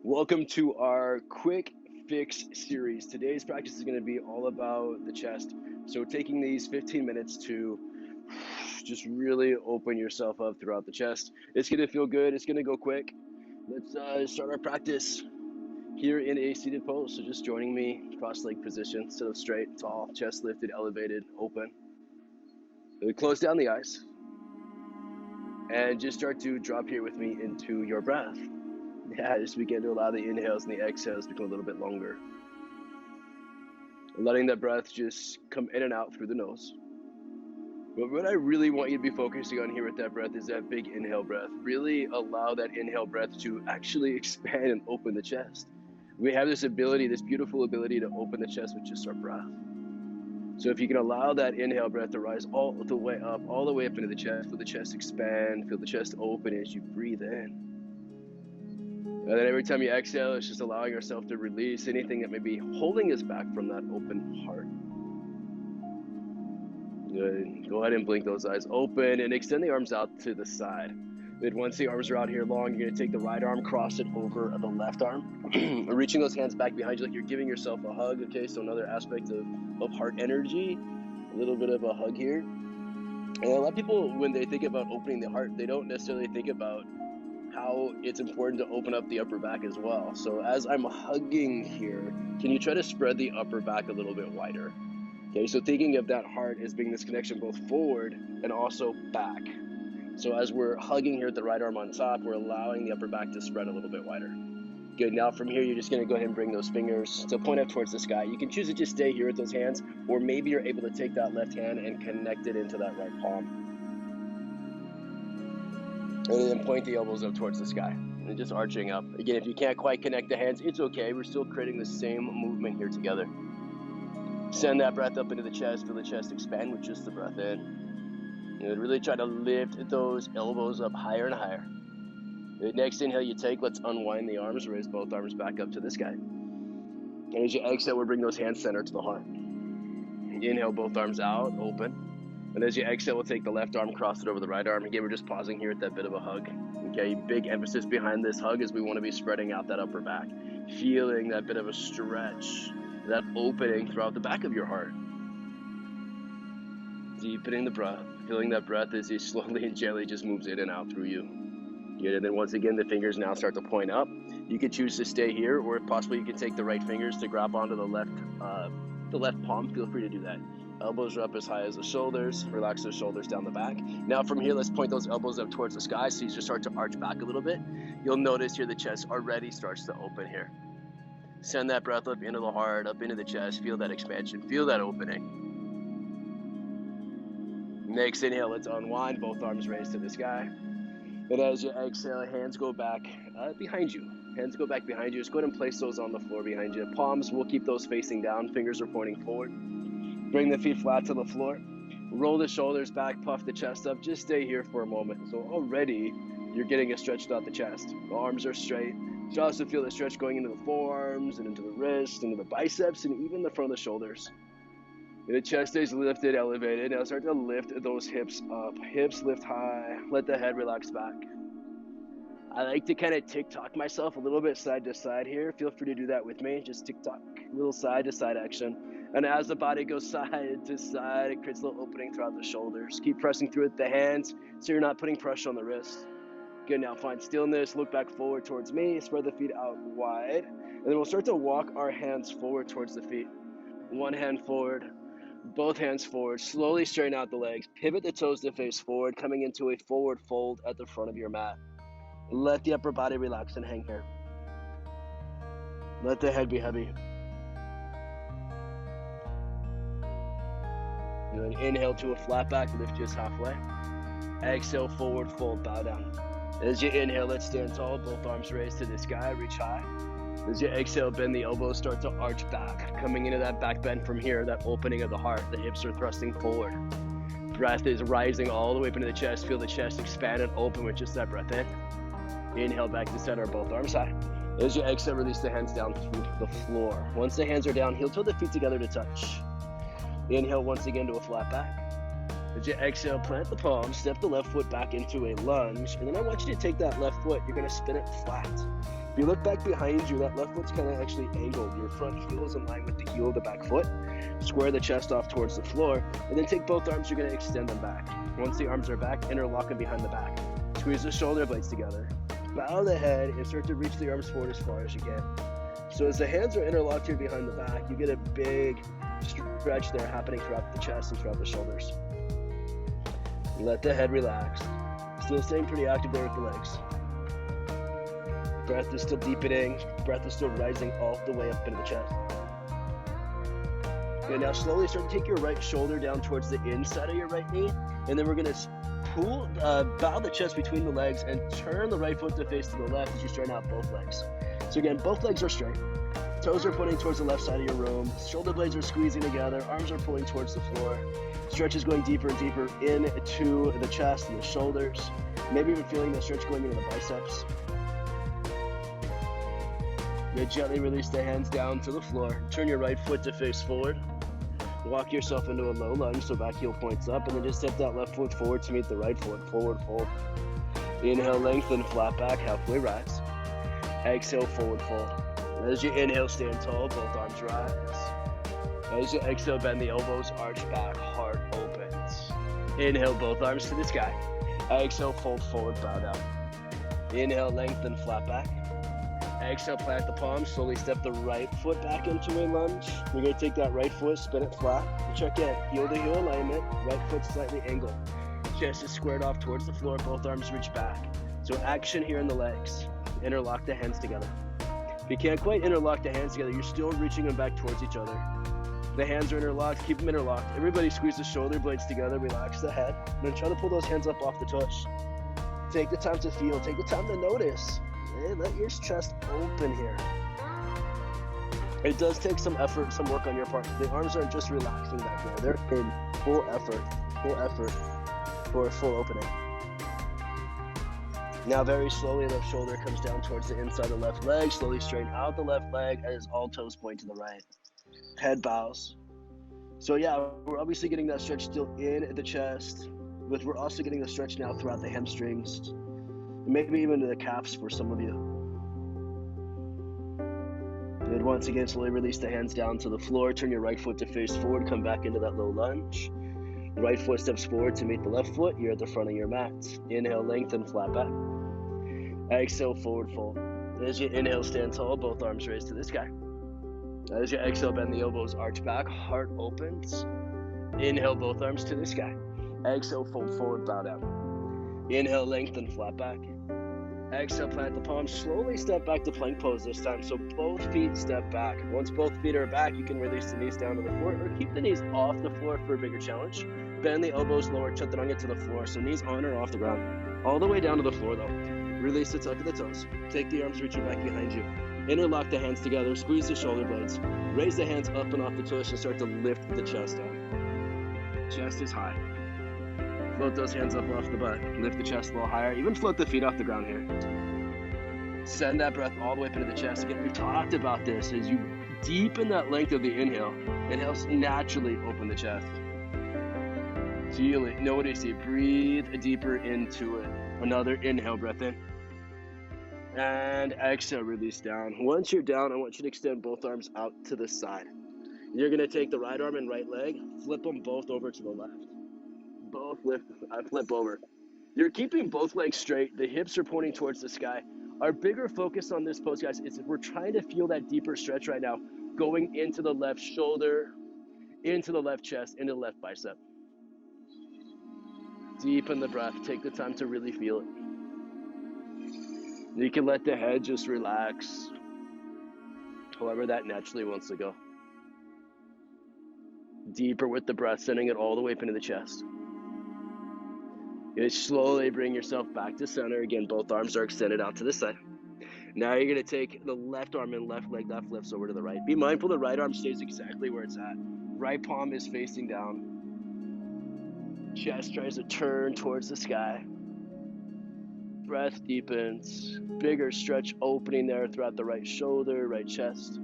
Welcome to our quick fix series. Today's practice is going to be all about the chest. So taking these 15 minutes to just really open yourself up throughout the chest. It's going to feel good. It's going to go quick. Let's start our practice here in a seated pose. So just joining me, cross-leg position, sit up straight, tall, chest lifted, elevated, open. Close down the eyes. And just start to drop here with me into your breath. Yeah, just begin to allow the inhales and the exhales to become a little bit longer. Letting that breath just come in and out through the nose. But what I really want you to be focusing on here with that breath is that big inhale breath. Really allow that inhale breath to actually expand and open the chest. We have this ability, this beautiful ability to open the chest with just our breath. So if you can allow that inhale breath to rise all the way up into the chest, feel the chest expand, feel the chest open as you breathe in. And then every time you exhale, it's just allowing yourself to release anything that may be holding us back from that open heart. Good. Go ahead and blink those eyes open and extend the arms out to the side. Then once the arms are out here long, you're going to take the right arm, cross it over the left arm. Reaching those hands back behind you like you're giving yourself a hug, okay? So another aspect of heart energy, a little bit of a hug here. And a lot of people, when they think about opening the heart, they don't necessarily think about how it's important to open up the upper back as well. So as I'm hugging here, can you try to spread the upper back a little bit wider? Okay, so thinking of that heart as being this connection both forward and also back. So as we're hugging here at the right arm on top, we're allowing the upper back to spread a little bit wider. Good, now from here, you're just gonna go ahead and bring those fingers to point up towards the sky. You can choose to just stay here with those hands, or maybe you're able to take that left hand and connect it into that right palm. And then point the elbows up towards the sky and just arching up. Again, if you can't quite connect the hands, it's okay. We're still creating the same movement here together. Send that breath up into the chest, feel the chest expand with just the breath in. And really try to lift those elbows up higher and higher. The next inhale you take, let's unwind the arms, raise both arms back up to the sky. And as you exhale, we'll bring those hands center to the heart. Inhale, both arms out, open. And as you exhale, we'll take the left arm, cross it over the right arm. Again, we're just pausing here at that bit of a hug. Okay, big emphasis behind this hug is we want to be spreading out that upper back. Feeling that bit of a stretch, that opening throughout the back of your heart. Deepening the breath, feeling that breath as it slowly and gently just moves in and out through you. Good, and then once again, the fingers now start to point up. You could choose to stay here, or if possible, you can take the right fingers to grab onto the left palm. Feel free to do that. Elbows are up as high as the shoulders. Relax those shoulders down the back. Now from here, let's point those elbows up towards the sky. So you just start to arch back a little bit. You'll notice here the chest already starts to open here. Send that breath up into the heart, up into the chest. Feel that expansion. Feel that opening. Next inhale, let's unwind. Both arms raised to the sky. And as you exhale, hands go back behind you. Hands go back behind you. Just go ahead and place those on the floor behind you. Palms, we'll keep those facing down. Fingers are pointing forward. Bring the feet flat to the floor. Roll the shoulders back, puff the chest up. Just stay here for a moment. So already you're getting a stretch throughout the chest. The arms are straight. You also feel the stretch going into the forearms and into the wrists, into the biceps, and even the front of the shoulders. And the chest stays lifted, elevated. Now start to lift those hips up. Hips lift high. Let the head relax back. I like to kind of tick-tock myself a little bit side to side here. Feel free to do that with me. Just tick-tock, little side to side action. And as the body goes side to side, it creates a little opening throughout the shoulders. Keep pressing through with the hands so you're not putting pressure on the wrists. Good, now find stillness. Look back forward towards me. Spread the feet out wide. And then we'll start to walk our hands forward towards the feet. One hand forward, both hands forward. Slowly straighten out the legs. Pivot the toes to face forward, coming into a forward fold at the front of your mat. Let the upper body relax and hang here. Let the head be heavy. Good. Inhale to a flat back, lift just halfway. Exhale, forward fold, bow down. As you inhale, let's stand tall, both arms raised to the sky, reach high. As you exhale, bend the elbows, start to arch back. Coming into that back bend from here, that opening of the heart, the hips are thrusting forward. Breath is rising all the way up into the chest. Feel the chest expand and open with just that breath in. Inhale back to center, both arms high. As you exhale, release the hands down through the floor. Once the hands are down, heel toe the feet together to touch. Inhale once again to a flat back. As you exhale, plant the palms, step the left foot back into a lunge, and then I want you to take that left foot, you're going to spin it flat. If you look back behind you, that left foot's kind of actually angled. Your front heel is in line with the heel of the back foot. Square the chest off towards the floor, and then take both arms, you're going to extend them back. Once the arms are back, interlock them behind the back. Squeeze the shoulder blades together. Bow the head and start to reach the arms forward as far as you can. So as the hands are interlocked here behind the back, you get a big stretch there happening throughout the chest and throughout the shoulders. Let the head relax. Still staying pretty active there with the legs. Breath is still deepening. Breath is still rising all the way up into the chest. Okay, now slowly start to take your right shoulder down towards the inside of your right knee, and then we're going to bow the chest between the legs and turn the right foot to face to the left as you straighten out both legs. So again, both legs are straight. Toes are pointing towards the left side of your room. Shoulder blades are squeezing together. Arms are pulling towards the floor. Stretch is going deeper and deeper into the chest and the shoulders. Maybe even feeling the stretch going into the biceps. You gently release the hands down to the floor. Turn your right foot to face forward. Walk yourself into a low lunge, so back heel points up, and then just step that left foot forward to meet the right foot. Forward fold. Inhale, lengthen, flat back, halfway rise. Exhale, forward fold. As you inhale, stand tall, both arms rise. As you exhale, bend the elbows, arch back, heart opens. Inhale, both arms to the sky. Exhale, fold forward, bow down. Inhale, lengthen, flat back. Exhale, plant the palms, slowly step the right foot back into a lunge. You're going to take that right foot, spin it flat. Check in, heel to heel alignment, right foot slightly angled. Chest is squared off towards the floor, both arms reach back. So action here in the legs. Interlock the hands together. If you can't quite interlock the hands together, you're still reaching them back towards each other. The hands are interlocked, keep them interlocked. Everybody squeeze the shoulder blades together, relax the head, and then try to pull those hands up off the tush. Take the time to feel, take the time to notice. And let your chest open here. It does take some effort, some work on your part. The arms aren't just relaxing back there. They're in full effort for a full opening. Now very slowly, left shoulder comes down towards the inside of the left leg. Slowly straighten out the left leg as all toes point to the right. Head bows. So yeah, we're obviously getting that stretch still in the chest, but we're also getting the stretch now throughout the hamstrings, maybe even to the calves for some of you. Good. Once again, slowly release the hands down to the floor. Turn your right foot to face forward. Come back into that low lunge. Right foot steps forward to meet the left foot. You're at the front of your mat. Inhale, lengthen, flat back. Exhale, forward fold. As you inhale, stand tall, both arms raised to the sky. As you exhale, bend the elbows, arch back, heart opens. Inhale, both arms to the sky. Exhale, fold forward, bow down. Inhale, lengthen, flat back. Exhale, plant the palms. Slowly step back to plank pose this time. So both feet step back. Once both feet are back, you can release the knees down to the floor or keep the knees off the floor for a bigger challenge. Bend the elbows lower, chaturanga to the floor. So knees on or off the ground. All the way down to the floor though. Release the tuck of the toes. Take the arms reaching back behind you. Interlock the hands together. Squeeze the shoulder blades. Raise the hands up and off the tush and start to lift the chest up. Chest is high. Float those hands up off the butt. Lift the chest a little higher. Even float the feet off the ground here. Send that breath all the way up into the chest. Again, we talked about this. As you deepen that length of the inhale, it helps naturally open the chest. Feel it. Notice it. Breathe deeper into it. Another inhale, breath in. And exhale, release down. Once you're down, I want you to extend both arms out to the side. You're going to take the right arm and right leg, flip them both over to the left. Both flip over. You're keeping both legs straight. The hips are pointing towards the sky. Our bigger focus on this pose, guys, is we're trying to feel that deeper stretch right now, going into the left shoulder, into the left chest, into the left bicep. Deepen the breath. Take the time to really feel it. You can let the head just relax, however that naturally wants to go. Deeper with the breath, sending it all the way up into the chest. You slowly bring yourself back to center. Again, both arms are extended out to the side. Now you're going to take the left arm and left leg, that flips over to the right. Be mindful the right arm stays exactly where it's at. Right palm is facing down. Chest tries to turn towards the sky. Breath deepens. Bigger stretch opening there throughout the right shoulder, right chest.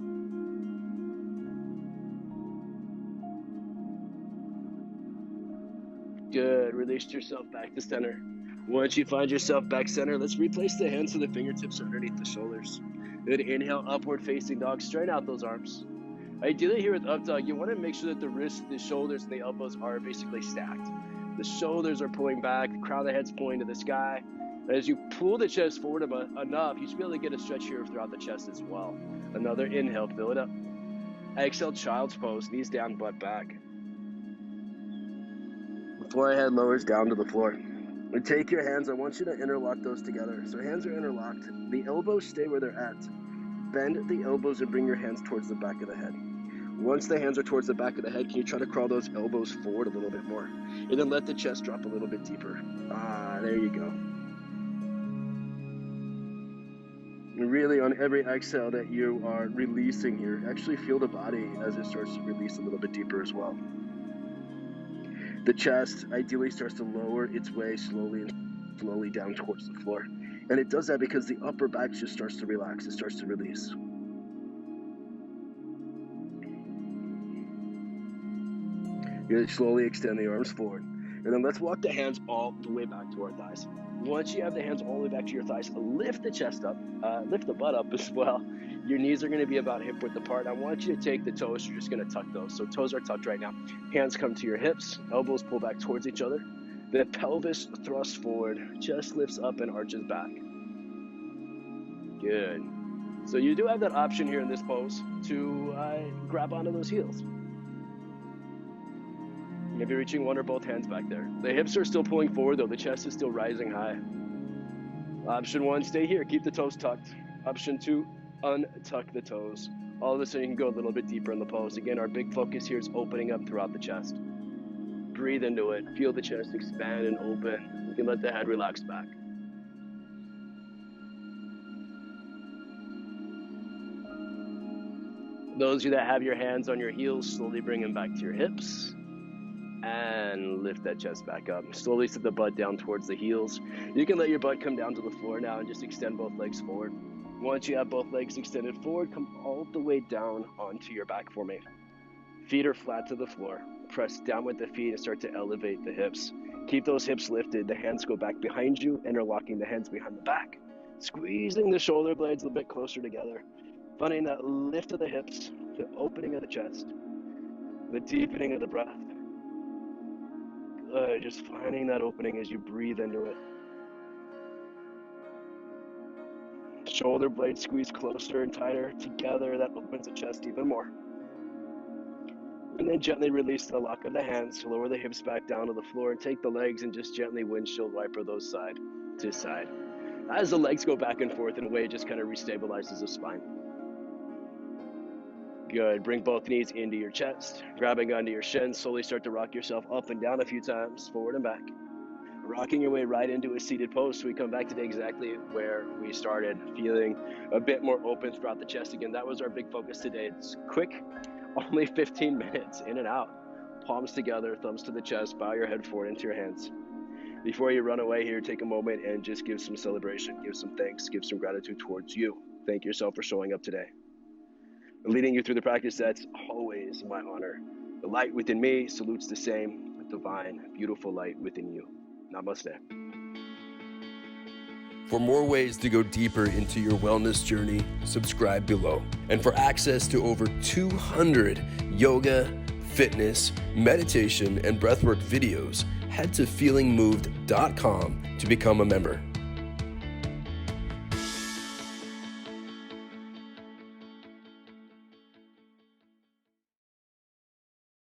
Good. Release yourself back to center. Once you find yourself back center, let's replace the hands so the fingertips are underneath the shoulders. Good. Inhale, upward facing dog. Straighten out those arms. Ideally here with up dog, you want to make sure that the wrists, the shoulders, and the elbows are basically stacked. The shoulders are pulling back, the crown of the head's pulling to the sky. As you pull the chest forward enough, you should be able to get a stretch here throughout the chest as well. Another inhale, fill it up. Exhale, child's pose, knees down, butt back. Forehead lowers down to the floor. And take your hands, I want you to interlock those together. So hands are interlocked, the elbows stay where they're at. Bend the elbows and bring your hands towards the back of the head. Once the hands are towards the back of the head, can you try to crawl those elbows forward a little bit more? And then let the chest drop a little bit deeper. There you go. And really on every exhale that you are releasing here, actually feel the body as it starts to release a little bit deeper as well. The chest ideally starts to lower its way slowly down towards the floor. And it does that because the upper back just starts to relax, it starts to release. You slowly extend the arms forward. And then let's walk the hands all the way back to our thighs. Once you have the hands all the way back to your thighs, lift the chest up, lift the butt up as well. Your knees are going to be about hip width apart. I want you to take the toes, you're just going to tuck those. So toes are tucked right now. Hands come to your hips, elbows pull back towards each other. The pelvis thrusts forward, chest lifts up and arches back. Good. So you do have that option here in this pose to grab onto those heels. Maybe reaching one or both hands back there. The hips are still pulling forward though, the chest is still rising high. Option 1, stay here, keep the toes tucked. Option 2, untuck the toes. All of a sudden you can go a little bit deeper in the pose. Again, our big focus here is opening up throughout the chest. Breathe into it, feel the chest expand and open. You can let the head relax back. Those of you that have your hands on your heels, slowly bring them back to your hips. And lift that chest back up. Slowly sit the butt down towards the heels. You can let your butt come down to the floor now and just extend both legs forward. Once you have both legs extended forward, come all the way down onto your back formation. Feet are flat to the floor. Press down with the feet and start to elevate the hips. Keep those hips lifted. The hands go back behind you, interlocking the hands behind the back. Squeezing the shoulder blades a little bit closer together. Finding that lift of the hips, the opening of the chest, the deepening of the breath. Good, just finding that opening as you breathe into it. Shoulder blades squeeze closer and tighter together. That opens the chest even more. And then gently release the lock of the hands. Lower the hips back down to the floor and take the legs and just gently windshield wiper those side to side. As the legs go back and forth in a way, it just kind of restabilizes the spine. Good. Bring both knees into your chest, grabbing onto your shins. Slowly start to rock yourself up and down a few times, forward and back. Rocking your way right into a seated pose. So we come back to exactly where we started, feeling a bit more open throughout the chest. Again, that was our big focus today. It's quick, only 15 minutes, in and out. Palms together, thumbs to the chest, bow your head forward into your hands. Before you run away here, take a moment and just give some celebration, give some thanks, give some gratitude towards you. Thank yourself for showing up today. Leading you through the practice, that's always my honor. The light within me salutes the same divine, beautiful light within you. Namaste. For more ways to go deeper into your wellness journey, subscribe below. And for access to over 200 yoga, fitness, meditation, and breathwork videos, head to feelingmoved.com to become a member.